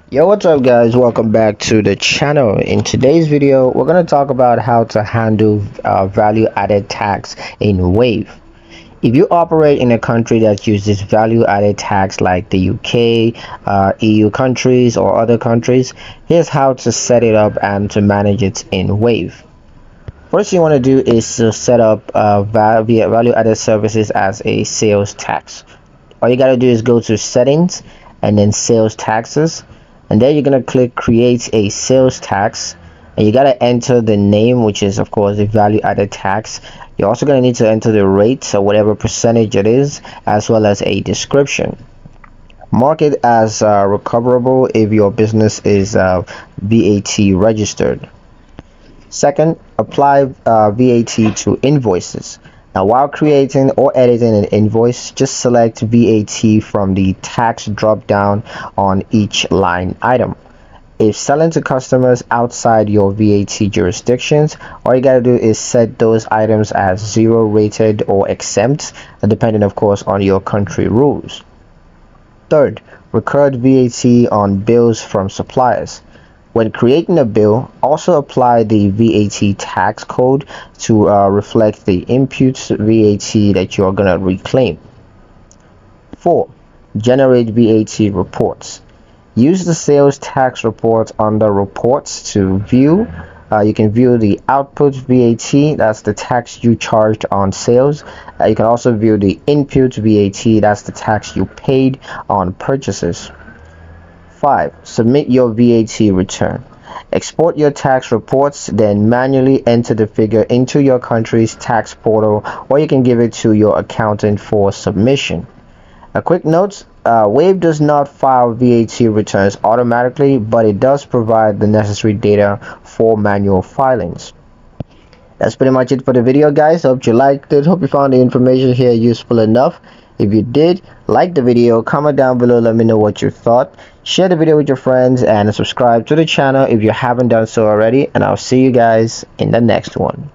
Yo, what's up guys? Welcome back to the channel. In today's video, we're going to talk about how to handle value added tax in Wave. If you operate in a country that uses value added tax like the UK, EU countries or other countries, here's how to set it up and to manage it in Wave. First thing you want to do is to set up value added services as a sales tax. All you got to do is go to settings and then sales taxes, and then you're going to click create a sales tax, and you got to enter the name, which is of course the value added tax. You're also going to need to enter the rate or whatever percentage it is, as well as a description. Mark it as recoverable if your business is VAT registered. Second, apply VAT to invoices. Now, while creating or editing an invoice, just select VAT from the tax drop down on each line item. If selling to customers outside your VAT jurisdictions, all you gotta do is set those items as 0 rated or exempt, depending of course on your country rules. Third, record VAT on bills from suppliers. When creating a bill, also apply the VAT tax code to reflect the input VAT that you're going to reclaim. 4. Generate VAT reports. Use the sales tax report under reports to view. You can view the output VAT, that's the tax you charged on sales. You can also view the input VAT, that's the tax you paid on purchases. 5. Submit your VAT return. Export your tax reports, then manually enter the figure into your country's tax portal, or you can give it to your accountant for submission. A quick note, Wave does not file VAT returns automatically, but it does provide the necessary data for manual filings. That's pretty much it for the video, guys. Hope you liked it. Hope you found the information here useful enough. If you did, like the video, comment down below, let me know what you thought. Share the video with your friends and subscribe to the channel if you haven't done so already, and I'll see you guys in the next one.